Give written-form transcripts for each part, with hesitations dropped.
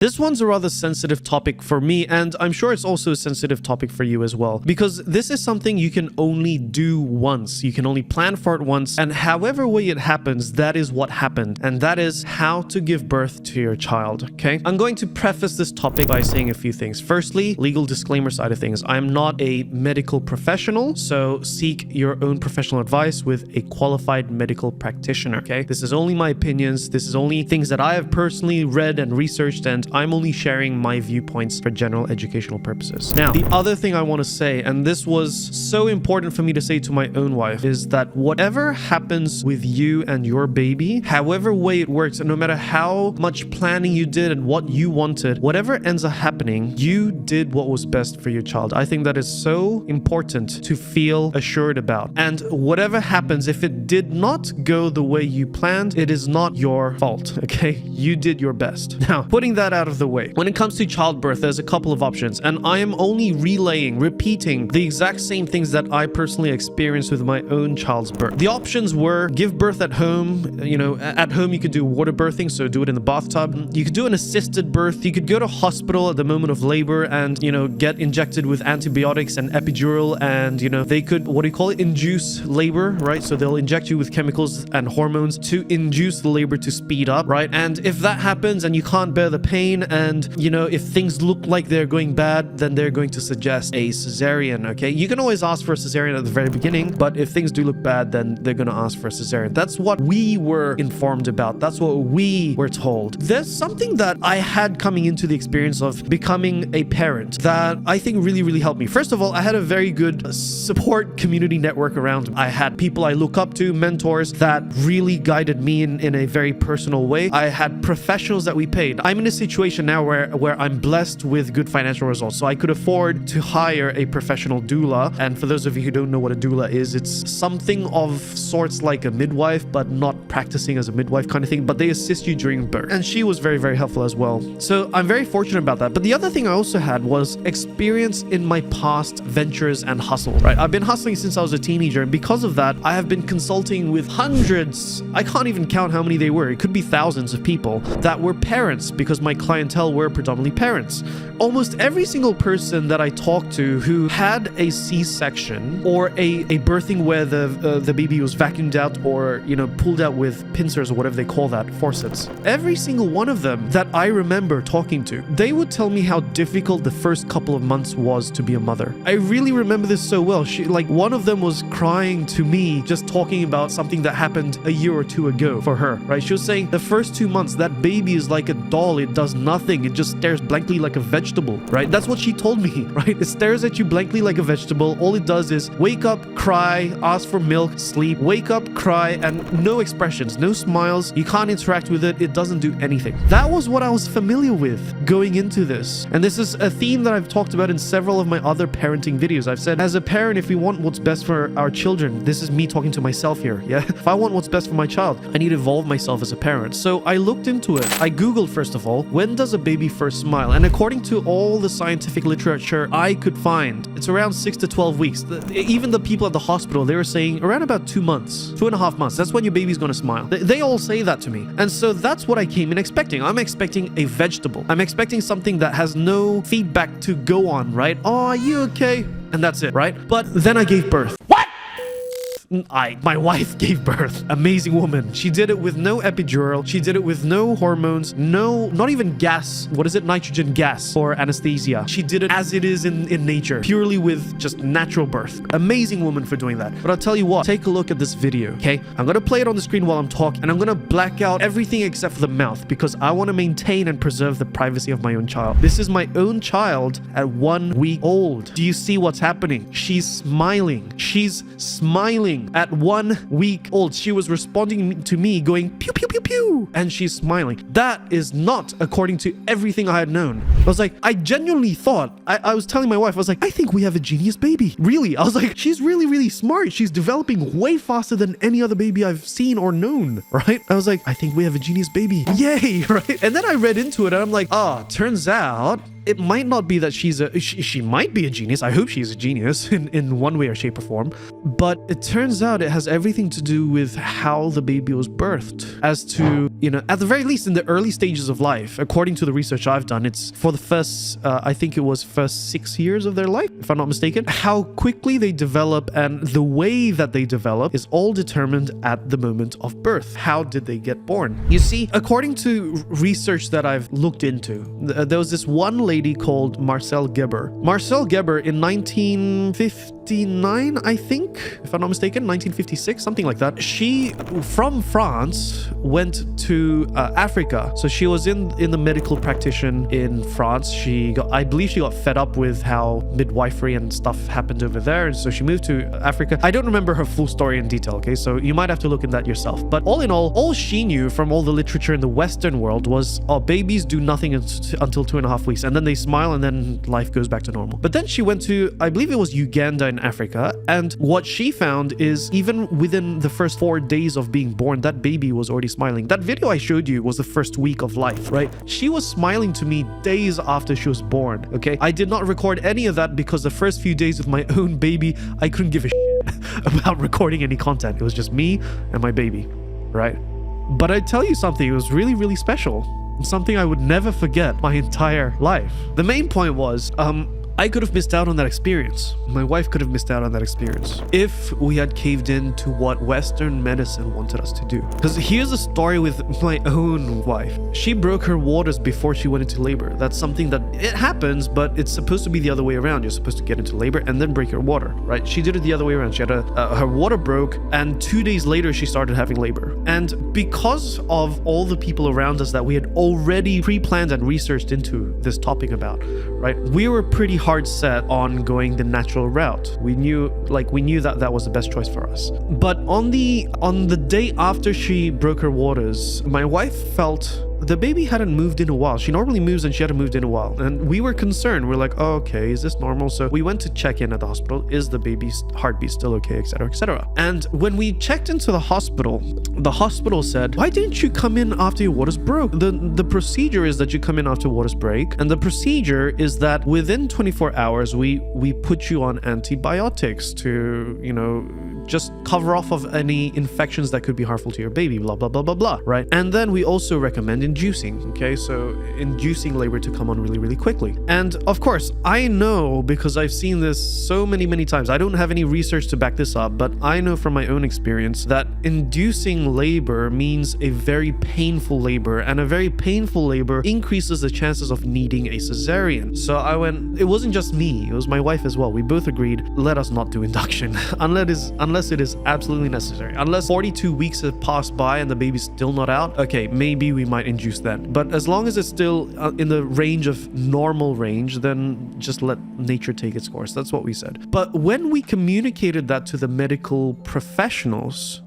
This one's a rather sensitive topic for me, and I'm sure it's also a sensitive topic for you as well, because this is something you can only do once. You can only plan for it once, and however way it happens, that is what happened, and that is how to give birth to your child, okay? I'm going to preface this topic by saying a few things. Firstly, legal disclaimer side of things. I'm not a medical professional, so seek your own professional advice with a qualified medical practitioner, okay? This is only my opinions. This is only things that I have personally read and researched, and I'm only sharing my viewpoints for general educational purposes. Now, the other thing I want to say, and this was so important for me to say to my own wife, is that whatever happens with you and your baby, however way it works, and no matter how much planning you did and what you wanted, whatever ends up happening, you did what was best for your child. I think that is so important to feel assured about. And whatever happens, if it did not go the way you planned, it is not your fault, okay? You did your best. Now, putting that out of the way, when it comes to childbirth, there's a couple of options, and I am only repeating the exact same things that I personally experienced with my own child's birth. The options were give birth at home. You know, at home you could do water birthing, so do it in the bathtub. You could do an assisted birth. You could go to hospital at the moment of labor and, you know, get injected with antibiotics and epidural, and, you know, they could, what do you call it, induce labor, right? So they'll inject you with chemicals and hormones to induce the labor to speed up, right? And if that happens and you can't bear the pain, and, you know, if things look like they're going bad, then they're going to suggest a cesarean, okay? You can always ask for a cesarean at the very beginning, but if things do look bad, then they're going to ask for a cesarean. That's what we were informed about. That's what we were told. There's something that I had coming into the experience of becoming a parent that I think really helped me. First of all, I had a very good support community network around me. I had people I look up to, mentors that really guided me in a very personal way. I had professionals that we paid. I'm in a situation now where I'm blessed with good financial results, so I could afford to hire a professional doula. And for those of you who don't know what a doula is, it's something of sorts like a midwife, but not practicing as a midwife kind of thing, but they assist you during birth. And she was very helpful as well. So I'm very fortunate about that. But the other thing I also had was experience in my past ventures and hustle, right? I've been hustling since I was a teenager, and because of that, I have been consulting with hundreds, I can't even count how many they were, it could be thousands of people that were parents, because my clientele were predominantly parents. Almost every single person that I talked to who had a C-section or a birthing where the baby was vacuumed out or, you know, pulled out with pincers or whatever they call that, forceps. Every single one of them that I remember talking to, they would tell me how difficult the first couple of months was to be a mother. I really remember this so well. One of them was crying to me just talking about something that happened a year or two ago for her, right? She was saying the first 2 months, that baby is like a doll. It does nothing. It just stares blankly like a vegetable, right? That's what she told me, right? It stares at you blankly like a vegetable. All it does is wake up, cry, ask for milk, sleep, wake up, cry, and no expressions, no smiles. You can't interact with it. It doesn't do anything. That was what I was familiar with going into this. And this is a theme that I've talked about in several of my other parenting videos. I've said, as a parent, if we want what's best for our children, this is me talking to myself here, yeah? If I want what's best for my child, I need to evolve myself as a parent. So I looked into it. I Googled, first of all, when does a baby first smile? And according to all the scientific literature I could find, it's around 6 to 12 weeks. Even the people at the hospital, they were saying around about 2 months, 2.5 months. That's when your baby's going to smile. They all say that to me. And so that's what I came in expecting. I'm expecting a vegetable. I'm expecting something that has no feedback to go on, right? Oh, are you okay? And that's it, right? But then I gave birth. My wife gave birth. Amazing woman. She did it with no epidural. She did it with no hormones, not even gas. What is it? Nitrogen gas or anesthesia. She did it as it is in nature, purely with just natural birth. Amazing woman for doing that. But I'll tell you what, take a look at this video, okay? I'm going to play it on the screen while I'm talking, and I'm going to black out everything except for the mouth because I want to maintain and preserve the privacy of my own child. This is my own child at 1 week old. Do you see what's happening? She's smiling. She's smiling. At 1 week old, she was responding to me going pew pew pew pew, and she's smiling. That is not according to everything I had known. I was like, I genuinely thought, I was telling my wife, I was like, I think we have a genius baby. Really, I was like, she's really smart. She's developing way faster than any other baby I've seen or known, right? I was like, I think we have a genius baby. Yay, right? And then I read into it and I'm like, turns out it might not be that she might be a genius. I hope she's a genius in one way or shape or form. But it turns out it has everything to do with how the baby was birthed. As to, at the very least in the early stages of life, according to the research I've done, it's for the first, I think it was first 6 years of their life, if I'm not mistaken. How quickly they develop and the way that they develop is all determined at the moment of birth. How did they get born? You see, according to research that I've looked into, there was this one lady called Marcel Geber. Marcel Geber in 1959, I think, if I'm not mistaken, 1956, something like that. She, from France, went to Africa. So she was in the medical practitioner in France. I believe she got fed up with how midwifery and stuff happened over there. And so she moved to Africa. I don't remember her full story in detail, okay? So you might have to look in that yourself. But all in all she knew from all the literature in the Western world was, babies do nothing until 2.5 weeks. And then they smile and then life goes back to normal. But then she went to, I believe it was Uganda in Africa. And what she found is even within the first 4 days of being born, that baby was already smiling. That video I showed you was the first week of life, right? She was smiling to me days after she was born, okay? I did not record any of that because the first few days with my own baby, I couldn't give a shit about recording any content. It was just me and my baby, right? But I tell you something, it was really, really special. Something I would never forget my entire life. The main point was, I could have missed out on that experience. My wife could have missed out on that experience if we had caved in to what Western medicine wanted us to do. Because here's a story with my own wife. She broke her waters before she went into labor. That's something that it happens, but it's supposed to be the other way around. You're supposed to get into labor and then break your water, right? She did it the other way around. She had her water broke, and 2 days later she started having labor. And because of all the people around us that we had already pre-planned and researched into this topic about, right? We were pretty hard set on going the natural route. We knew that was the best choice for us. But on the day after she broke her waters, my wife felt the baby hadn't moved in a while. She normally moves and she hadn't moved in a while. And we were concerned. We're like, oh, okay, is this normal? So we went to check in at the hospital. Is the baby's heartbeat still okay, etc., etc. And when we checked into the hospital said, why didn't you come in after your waters broke? The procedure is that you come in after waters break. And the procedure is that within 24 hours, we put you on antibiotics to, just cover off of any infections that could be harmful to your baby, blah, blah, blah, blah, blah, right? And then we also recommend inducing, okay? So inducing labor to come on really, really quickly. And of course, I know because I've seen this so many, many times. I don't have any research to back this up, but I know from my own experience that inducing labor means a very painful labor, and a very painful labor increases the chances of needing a cesarean. So it wasn't just me, it was my wife as well. We both agreed, let us not do induction unless it is absolutely necessary. Unless 42 weeks have passed by and the baby's still not out, okay, maybe we might induce then. But as long as it's still in the range of normal range, then just let nature take its course. That's what we said. But when we communicated that to the medical professionals,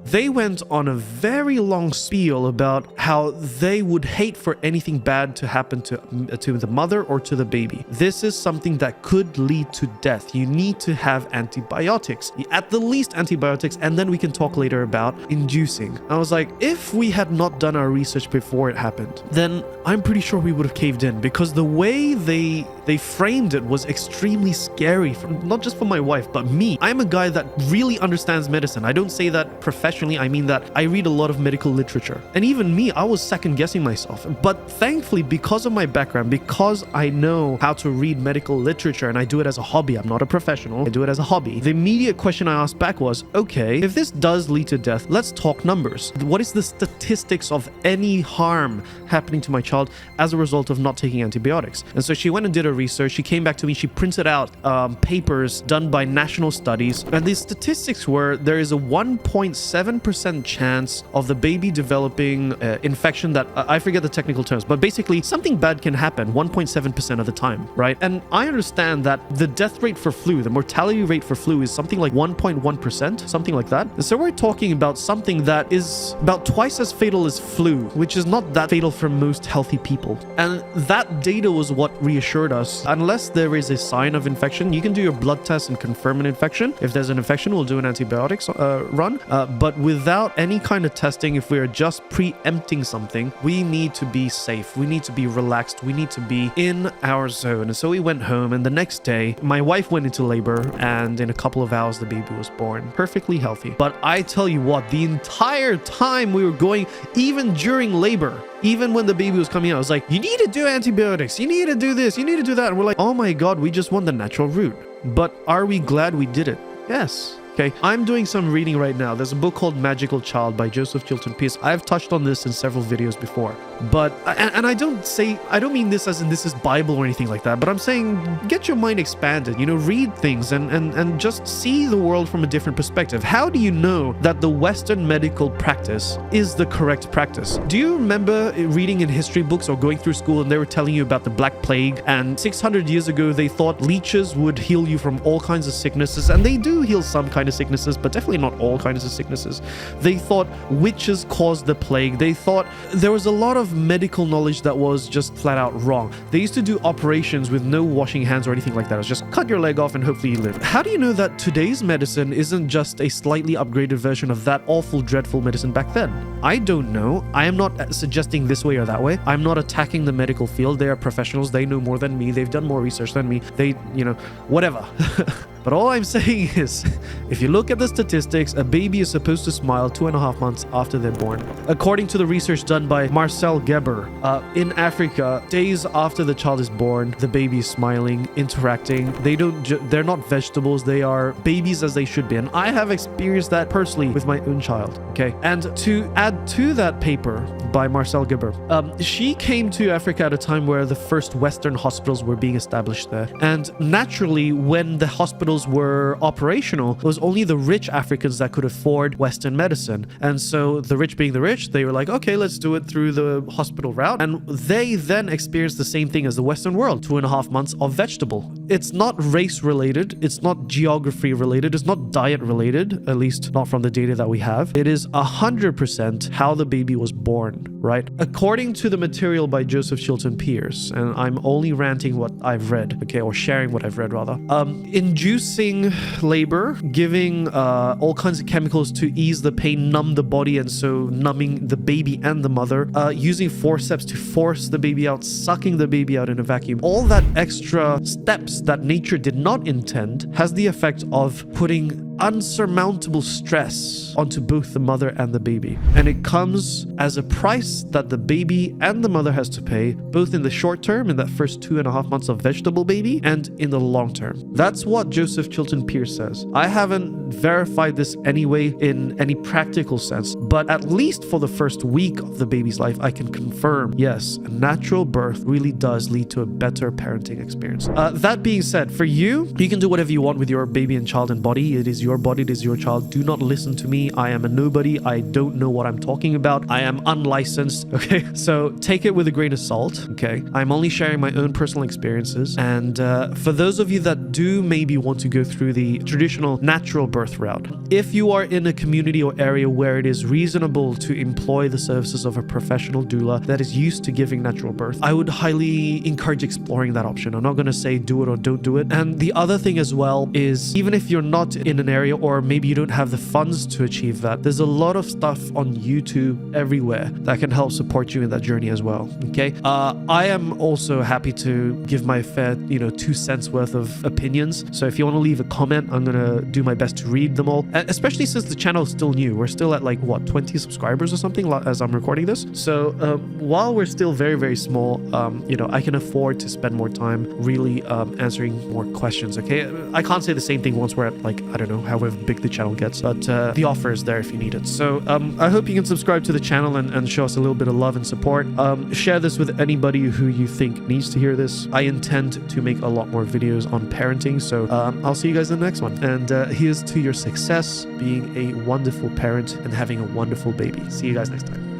they went on a very long spiel about how they would hate for anything bad to happen to the mother or to the baby. This is something that could lead to death. You need to have antibiotics, at the least antibiotics, and then we can talk later about inducing. I was like, if we had not done our research before it happened, then I'm pretty sure we would have caved in, because the way they framed it was extremely scary, not just for my wife, but me. I'm a guy that really understands medicine. I don't say that professionally. I mean that I read a lot of medical literature. And even me, I was second guessing myself. But thankfully, because of my background, because I know how to read medical literature and I do it as a hobby, I'm not a professional, I do it as a hobby. The immediate question I asked back was, okay, if this does lead to death, let's talk numbers. What is the statistics of any harm happening to my child as a result of not taking antibiotics? And so she went and did her research. She came back to me. She printed out papers done by national studies. And the statistics were there is a 1.7% chance of the baby developing infection that, I forget the technical terms, but basically something bad can happen 1.7% of the time, right? And I understand that the death rate for flu, the mortality rate for flu is something like 1.1%, something like that. And so we're talking about something that is about twice as fatal as flu, which is not that fatal for most healthy people. And that data was what reassured us. Unless there is a sign of infection, you can do your blood test and confirm an infection. If there's an infection, we'll do an antibiotics run. But But without any kind of testing, if we are just preempting something, we need to be safe. We need to be relaxed. We need to be in our zone. And so we went home, and the next day, my wife went into labor, and in a couple of hours, the baby was born. Perfectly healthy. But I tell you what, the entire time we were going, even during labor, even when the baby was coming out, I was like, you need to do antibiotics. You need to do this. You need to do that. And we're like, oh my God, we just went the natural route. But are we glad we did it? Yes. Okay, I'm doing some reading right now. There's a book called Magical Child by Joseph Chilton Pearce. I've touched on this in several videos before, but I don't mean this as in this is Bible or anything like that, but I'm saying get your mind expanded, read things and just see the world from a different perspective. How do you know that the Western medical practice is the correct practice? Do you remember reading in history books or going through school and they were telling you about the Black Plague, and 600 years ago they thought leeches would heal you from all kinds of sicknesses, and they do heal some kind of sicknesses, but definitely not all kinds of sicknesses. They thought witches caused the plague. They thought there was a lot of medical knowledge that was just flat out wrong. They used to do operations with no washing hands or anything like that. It was just cut your leg off and hopefully you live. How do you know that today's medicine isn't just a slightly upgraded version of that awful, dreadful medicine back then? I don't know. I am not suggesting this way or that way. I'm not attacking the medical field. They are professionals. They know more than me. They've done more research than me. They, whatever. But all I'm saying is, if you look at the statistics, a baby is supposed to smile 2.5 months after they're born. According to the research done by Marcel Geber, in Africa, days after the child is born, the baby is smiling, interacting. They're not vegetables. They are babies as they should be. And I have experienced that personally with my own child. Okay. And to add to that paper by Marcel Geber, she came to Africa at a time where the first Western hospitals were being established there. And naturally, when the hospitals were operational, it was only the rich Africans that could afford Western medicine. And so the rich being the rich, they were like, okay, let's do it through the hospital route. And they then experienced the same thing as the Western world, 2.5 months of vegetable. It's not race related. It's not geography related. It's not diet related, at least not from the data that we have. It is 100% how the baby was born, right? According to the material by Joseph Chilton Pearce, and I'm only ranting what I've read, okay, or sharing what I've read rather, inducing labor, giving all kinds of chemicals to ease the pain, numb the body, and so numbing the baby and the mother, using forceps to force the baby out, sucking the baby out in a vacuum. All that extra steps that nature did not intend has the effect of putting unsurmountable stress onto both the mother and the baby. And it comes as a price that the baby and the mother has to pay, both in the short term, in that first 2.5 months of vegetable baby, and in the long term. That's what Joseph Chilton Pearce says. I haven't verified this anyway in any practical sense, but at least for the first week of the baby's life, I can confirm, yes, a natural birth really does lead to a better parenting experience. That being said, for you can do whatever you want with your baby and child and body. It is your body, it is your child. Do not listen to me. I am a nobody. I don't know what I'm talking about. I am unlicensed, okay? So take it with a grain of salt, okay? I'm only sharing my own personal experiences. And for those of you that do maybe want to go through the traditional natural birth route, if you are in a community or area where it is reasonable to employ the services of a professional doula that is used to giving natural birth, I would highly encourage exploring that option. I'm not going to say do it or don't do it. And the other thing as well is, even if you're not in an area or maybe you don't have the funds to achieve that, there's a lot of stuff on YouTube everywhere that can help support you in that journey as well, okay? I am also happy to give my fair, 2 cents worth of opinions. So if you want to leave a comment, I'm going to do my best to read them all, especially since the channel is still new. We're still at 20 subscribers or something as I'm recording this. So while we're still very, very small, I can afford to spend more time really answering more questions, okay? I can't say the same thing once we're at I don't know, however big the channel gets, but the offer is there if you need it. So I hope you can subscribe to the channel and show us a little bit of love and support. Share this with anybody who you think needs to hear this. I intend to make a lot more videos on parenting, so I'll see you guys in the next one. And here's to your success, being a wonderful parent and having a wonderful baby. See you guys next time.